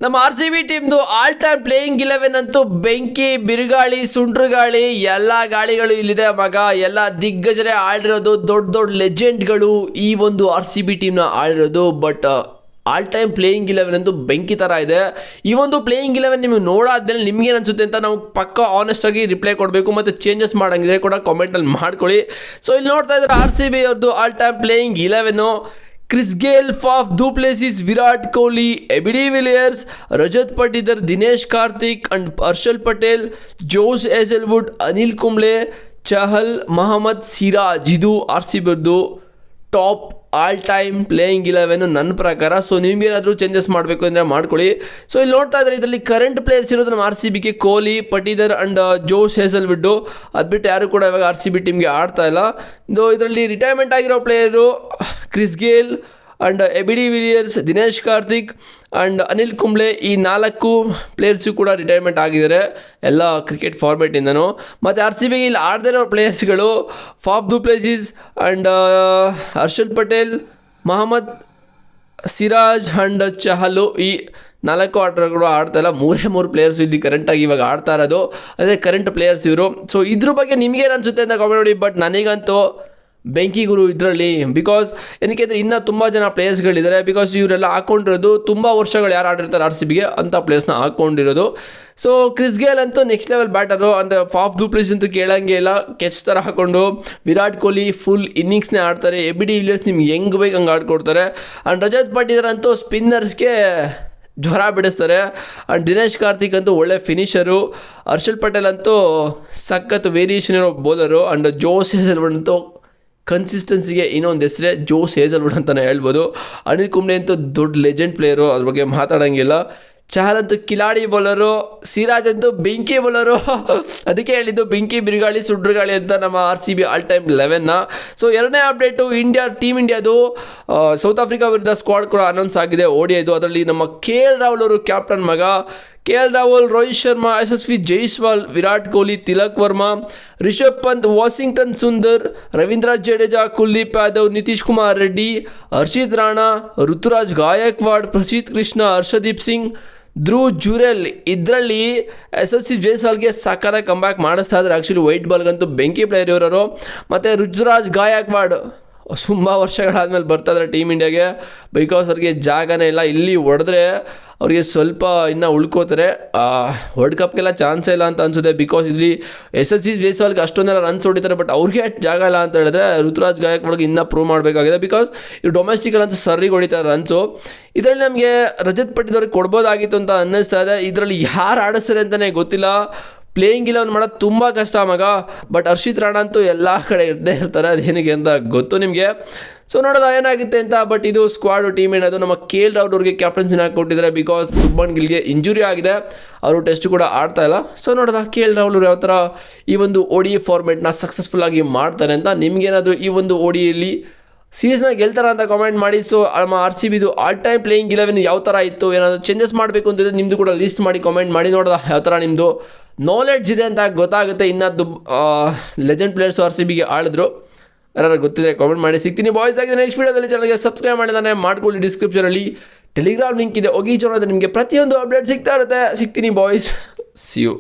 ನಮ್ಮ R C B ಟೀಮ್ದು all time playing 11 ಅಂತೂ ಬೆಂಕಿ, ಬಿರುಗಾಳಿ, ಸುಂಟ್ರಗಾಳಿ ಎಲ್ಲ ಗಾಳಿಗಳು ಇಲ್ಲಿದೆ ಮಗ. ಎಲ್ಲ ದಿಗ್ಗಜರೇ ಆಳಿರೋದು, ದೊಡ್ಡ ದೊಡ್ಡ ಲೆಜೆಂಡ್ಗಳು ಈ ಒಂದು ಆರ್ ಸಿ ಬಿ ಟೀಮ್ನ ಆಳಿರೋದು. ಬಟ್ ಆಲ್ ಟೈಮ್ ಪ್ಲೇಯಿಂಗ್ 11 ಅಂತೂ ಬೆಂಕಿ ಥರ ಇದೆ. ಈ ಒಂದು ಪ್ಲೇಯಿಂಗ್ 11 ನಿಮಗೆ ನೋಡಾದ್ಮೇಲೆ ನಿಮ್ಗೇನು ಅನ್ಸುತ್ತೆ ಅಂತ ನಾವು ಪಕ್ಕ ಆನೆಸ್ಟಾಗಿ ರಿಪ್ಲೈ ಕೊಡಬೇಕು, ಮತ್ತು ಚೇಂಜಸ್ ಮಾಡೋಂಗಿದ್ರೆ ಕೂಡ ಕಾಮೆಂಟಲ್ಲಿ ಮಾಡ್ಕೊಳ್ಳಿ. ಸೊ ಇಲ್ಲಿ ನೋಡ್ತಾ ಇದ್ದಾರೆ ಆರ್ ಸಿ ಬಿ ಅವ್ರದ್ದು all time playing 11. Chris Gayle, Faf du Plessis, Virat Kohli, AB de Villiers, Rajat Patidar, Dinesh Karthik and Harshal Patel, Josh Hazlewood, Anil Kumble, Chahal, Mohammed Siraj. ಇದು ಆರ್ ಸಿ ಬಿದು ಟಾಪ್ ಆಲ್ ಟೈಮ್ ಪ್ಲೇಯಿಂಗ್ 11 ನನ್ನ ಪ್ರಕಾರ. ಸೊ ನಿಮ್ಗೇನಾದರೂ ಚೇಂಜಸ್ ಮಾಡಬೇಕು ಅಂದರೆ ಮಾಡ್ಕೊಳ್ಳಿ. ಸೊ ಇಲ್ಲಿ ನೋಡ್ತಾ ಇದ್ದಾರೆ ಇದರಲ್ಲಿ ಕರೆಂಟ್ ಪ್ಲೇಯರ್ಸ್ ಇರೋದು ನಮ್ಮ ಆರ್ ಸಿ ಬಿಗೆ Kohli, Patidar and Josh Hazlewood. ಅದು ಬಿಟ್ಟು ಯಾರು ಕೂಡ ಇವಾಗ ಆರ್ ಸಿ ಬಿ ಟೀಮ್ಗೆ ಆಡ್ತಾ ಇಲ್ಲ. ಇದರಲ್ಲಿ ರಿಟೈರ್ಮೆಂಟ್ ಆಗಿರೋ player Chris Gayle and AB de Villiers, Dinesh Karthik and Anil Kumble. ಈ 4 ಪ್ಲೇಯರ್ಸು ಕೂಡ ರಿಟೈರ್ಮೆಂಟ್ ಆಗಿದ್ದಾರೆ ಎಲ್ಲ ಕ್ರಿಕೆಟ್ ಫಾರ್ಮೇಟಿಂದನೂ. ಮತ್ತು ಆರ್ ಸಿ ಬಿಗೆ ಇಲ್ಲಿ ಆಡದೇ ಇರೋ ಪ್ಲೇಯರ್ಸ್ಗಳು Faf du Plessis and Harshal Patel, Mohammed Siraj and Chahal. ಈ 4 ಆಟಗಳು ಆಡ್ತಾ ಇಲ್ಲ. 3 ಪ್ಲೇಯರ್ಸ್ ಇಲ್ಲಿ ಕರೆಂಟಾಗಿ ಇವಾಗ ಆಡ್ತಾ ಇರೋದು, ಅದೇ ಕರೆಂಟ್ ಪ್ಲೇಯರ್ಸ್ ಇವರು. ಸೊ ಇದ್ರ ಬಗ್ಗೆ ನಿಮಗೇನು ಅನಿಸುತ್ತೆ ಅಂತ ಕಾಮೆಂಟ್ ಮಾಡಿ. ಬಟ್ ನನಗಂತೂ ಬೆಂಕಿ ಗುರು ಇದರಲ್ಲಿ. ಬಿಕಾಸ್ ಏನಕ್ಕೆ ಅಂದರೆ ಇನ್ನೂ ತುಂಬ ಜನ ಪ್ಲೇಯರ್ಸ್ಗಳಿದ್ದಾರೆ. ಬಿಕಾಸ್ ಇವರೆಲ್ಲ ಹಾಕ್ಕೊಂಡಿರೋದು ತುಂಬ ವರ್ಷಗಳು ಯಾರು ಆಡಿರ್ತಾರೆ ಆರ್ ಸಿ ಬಿಗೆ ಅಂಥ ಪ್ಲೇಯರ್ಸ್ನ ಹಾಕ್ಕೊಂಡಿರೋದು. ಸೊ ಕ್ರಿಸ್ ಗೇಲ್ ಅಂತೂ ನೆಕ್ಸ್ಟ್ ಲೆವೆಲ್ ಬ್ಯಾಟರು. ಅಂದರೆ ಫಾಫ್ ಡು ಪ್ಲೆಸಿಸ್ ಅಂತೂ ಕೇಳಂಗೆ ಇಲ್ಲ, ಕೆಚ್ ಥರ ಹಾಕ್ಕೊಂಡು. ವಿರಾಟ್ ಕೊಹ್ಲಿ ಫುಲ್ ಇನ್ನಿಂಗ್ಸ್ನೇ ಆಡ್ತಾರೆ. ಎಬಿ ಡಿ ವಿಲಿಯರ್ಸ್ ನಿಮ್ಗೆ ಹೆಂಗೆ ಬೇಕು ಹಂಗೆ ಆಡ್ಕೊಡ್ತಾರೆ. ಆ್ಯಂಡ್ ರಜತ್ ಪಟಿದಾರ್ ಅಂತೂ ಸ್ಪಿನ್ನರ್ಸ್ಗೆ ಜ್ವರ ಬಿಡಿಸ್ತಾರೆ. ಆ್ಯಂಡ್ ದಿನೇಶ್ ಕಾರ್ತಿಕ್ ಅಂತೂ ಒಳ್ಳೆ ಫಿನಿಷರು. ಹರ್ಷಲ್ ಪಟೇಲ್ ಅಂತೂ ಸಖತ್ ವೇರಿಯೇಷನ್ ಇರೋ ಬೌಲರು. ಆ್ಯಂಡ್ ಜೋಸ್ ಹೇಜಲ್ವುಡ್ ಅಂತೂ ಕನ್ಸಿಸ್ಟೆನ್ಸಿಗೆ ಇನ್ನೊಂದು ಹೆಸರೇ ಜೋಸ್ ಹೇಜಲ್ವುಡ್ ಅಂತಲೇ ಹೇಳ್ಬೋದು. ಅನಿಲ್ ಕುಂಬ್ಳೆ ಅಂತೂ ದೊಡ್ಡ ಲೆಜೆಂಡ್ ಪ್ಲೇಯರು, ಅದ್ರ ಬಗ್ಗೆ ಮಾತಾಡೋಂಗಿಲ್ಲ. ಚಹಲ್ ಅಂತೂ ಕಿಲಾಡಿ ಬೌಲರು. ಸಿರಾಜ್ ಅಂತೂ ಬೆಂಕಿ ಬೌಲರು. ಅದಕ್ಕೆ ಹೇಳಿದ್ದು ಬೆಂಕಿ, ಬಿರುಗಾಳಿ, ಸುಡ್ರುಗಾಳಿ ಅಂತ ನಮ್ಮ R C B all time 11ನ. ಸೊ ಎರಡನೇ ಅಪ್ಡೇಟು ಟೀಮ್ ಇಂಡಿಯಾದು ಸೌತ್ ಆಫ್ರಿಕಾ ವಿರುದ್ಧ ಸ್ಕ್ವಾಡ್ ಕೂಡ ಅನೌನ್ಸ್ ಆಗಿದೆ, ಓಡಿಯೋದು. ಅದರಲ್ಲಿ ನಮ್ಮ ಕೆ ಎಲ್ ರಾಹುಲ್ ಅವರು ಕ್ಯಾಪ್ಟನ್ ಮಗ. ಕೆ ಎಲ್ ರಾಹುಲ್, ರೋಹಿತ್ ಶರ್ಮಾ, ಯಶಸ್ವಿ ಜೈಸ್ವಾಲ್, ವಿರಾಟ್ ಕೊಹ್ಲಿ, ತಿಲಕ್ ವರ್ಮಾ, ರಿಷಬ್ ಪಂತ್, ವಾಷಿಂಗ್ಟನ್ ಸುಂದರ್, ರವೀಂದ್ರ ಜಡೇಜಾ, ಕುಲ್ದೀಪ್ ಯಾದವ್, ನಿತೀಶ್ ಕುಮಾರ್ ರೆಡ್ಡಿ, ಹರ್ಷಿತ್ ರಾಣಾ, ಋತುರಾಜ್ ಗಾಯಕ್ವಾಡ್, ಪ್ರಸಿದ್ಧ ಕೃಷ್ಣ, ಹರ್ಷದೀಪ್ ಸಿಂಗ್, ಧ್ರುವ್ ಜುರೆಲ್. ಇದರಲ್ಲಿ ಯಶಸ್ವಿ ಜೈಸ್ವಾಲ್ಗೆ ಸಕ್ಕದ ಕಂಬ್ಯಾಕ್ ಮಾಡಿಸ್ತಾ ಇದ್ದಾರೆ. ಆ್ಯಕ್ಚುಲಿ ವೈಟ್ ಬಾಲ್ಗಂತೂ ಬೆಂಕಿ ಪ್ಲೇಯರ್ ಇವರವರು. ಮತ್ತು ಋತುರಾಜ್ ಗಾಯಕ್ವಾಡ್ ತುಂಬ ವರ್ಷಗಳಾದಮೇಲೆ ಬರ್ತಾಯಿದ್ದಾರೆ ಟೀಮ್ ಇಂಡಿಯಾಗೆ. ಬಿಕಾಸ್ ಅವ್ರಿಗೆ ಜಾಗನೇ ಇಲ್ಲ. ಇಲ್ಲಿ ಹೊಡೆದ್ರೆ ಅವ್ರಿಗೆ ಸ್ವಲ್ಪ ಇನ್ನೂ ಉಳ್ಕೋತಾರೆ. ವರ್ಲ್ಡ್ ಕಪ್ಗೆಲ್ಲ ಚಾನ್ಸೇ ಇಲ್ಲ ಅಂತ ಅನಿಸುತ್ತೆ. ಬಿಕಾಸ್ ಇಲ್ಲಿ ಯಶಸ್ವಿ ಜೈಸ್ವಾಲ್ಗೆ ಅಷ್ಟೊಂದೆಲ್ಲ ರನ್ಸ್ ಹೊಡಿತಾರೆ, ಬಟ್ ಅವ್ರಿಗೆ ಜಾಗ ಇಲ್ಲ ಅಂತ ಹೇಳಿದ್ರೆ ಋತುರಾಜ್ ಗಾಯಕ್ವಾಡ್ಗೆ ಇನ್ನೂ ಪ್ರೂವ್ ಮಾಡಬೇಕಾಗಿದೆ. ಬಿಕಾಸ್ ಇವ್ರು ಡೊಮೆಸ್ಟಿಕಲ್ಲಂತೂ ಸರಿಗೆ ಹೊಡಿತಾರೆ ರನ್ಸು. ಇದರಲ್ಲಿ ನಮಗೆ ರಜತ್ ಪಟಿದಾರ್ಗೆ ಕೊಡ್ಬೋದಾಗಿತ್ತು ಅಂತ ಅನ್ನಿಸ್ತಾ ಇದೆ. ಇದರಲ್ಲಿ ಯಾರು ಆಡಿಸ್ತಾರೆ ಅಂತಲೇ ಗೊತ್ತಿಲ್ಲ. ಪ್ಲೇಯಿಂಗ್ 11 ಮಾಡೋದು ತುಂಬ ಕಷ್ಟ ಮಗ. ಬಟ್ ಹರ್ಷಿತ್ ರಾಣಾ ಅಂತೂ ಎಲ್ಲ ಕಡೆ ಇರ್ದೇ ಇರ್ತಾರೆ, ಅದೇನಿಗೆ ಅಂತ ಗೊತ್ತು ನಿಮಗೆ. ಸೊ ನೋಡೋದು ಏನಾಗುತ್ತೆ ಅಂತ. ಬಟ್ ಇದು ಸ್ಕ್ವಾಡು ಟೀಮ್ ಏನದು ನಮ್ಮ ಕೆ ಎಲ್ ರಾಹುಲ್ ಅವ್ರಿಗೆ ಕ್ಯಾಪ್ಟನ್ಸಿನ ಕೊಟ್ಟಿದ್ದಾರೆ. ಬಿಕಾಸ್ ಸುಬ್ಮನ್ ಗಿಲ್ಗೆ ಇಂಜುರಿ ಆಗಿದೆ, ಅವರು ಟೆಸ್ಟ್ ಕೂಡ ಆಡ್ತಾ ಇಲ್ಲ. ಸೊ ನೋಡೋದ ಕೆ ಎಲ್ ರಾಹುಲ್ ಅವರು ಯಾವ ಥರ ಈ ಒಂದು ODI ಫಾರ್ಮೆಟ್ನ ಸಕ್ಸಸ್ಫುಲ್ಲಾಗಿ ಮಾಡ್ತಾರೆ ಅಂತ. ನಿಮಗೇನಾದರೂ ಈ ಒಂದು ODIಯಲ್ಲಿ ಸೀರೀಸ್ನ ಗೆಲ್ತಾರ ಅಂತ ಕಾಮೆಂಟ್ ಮಾಡಿ. ಸೊ ನಮ್ಮ ಆರ್ ಸಿ ಬಿದು ಆಲ್ ಟೈಮ್ ಪ್ಲೇಯಿಂಗ್ 11 ಯಾವ ಥರ ಇತ್ತು, ಏನಾದರೂ ಚೇಂಜಸ್ ಮಾಡಬೇಕು ಅಂತಿದ್ರೆ ನಿಮ್ಮದು ಕೂಡ ಲಿಸ್ಟ್ ಮಾಡಿ ಕಾಮೆಂಟ್ ಮಾಡಿ. ನೋಡೋದ ಯಾವ ಥರ ನಿಮ್ಮದು ನಾಲೆಡ್ಜ್ ಇದೆ ಅಂತ ಗೊತ್ತಾಗುತ್ತೆ. ಇನ್ನದ್ದು ಲೆಜೆಂಡ್ ಪ್ಲೇಯರ್ಸು ಆರ್ ಸಿ ಬಿಗೆ ಆಳಿದ್ರು, ಯಾರು ಗೊತ್ತಿದ್ರೆ ಕಾಮೆಂಟ್ ಮಾಡಿ. ಸಿಗ್ತೀನಿ ಬಾಯ್ಸ್ ಆಗಿದೆ ನೆಕ್ಸ್ಟ್ ವೀಡಿಯೋದಲ್ಲಿ. ಚಾನಲ್ಗೆ ಸಬ್ಸ್ಕ್ರೈಬ್ ಮಾಡಿದಾನೆ ಮಾಡ್ಕೊಳ್ಳಿ. ಡಿಸ್ಕ್ರಿಪ್ಷನಲ್ಲಿ ಟೆಲಿಗ್ರಾಮ್ ಲಿಂಕ್ ಇದೆ, ಹೋಗಿ ಜಾಯ್ನ್ ಆದರೆ ನಿಮಗೆ ಪ್ರತಿಯೊಂದು ಅಪ್ಡೇಟ್ ಸಿಗ್ತಾ ಇರುತ್ತೆ. ಸಿಗ್ತೀನಿ ಬಾಯ್ಸ್, ಸಿ ಯು.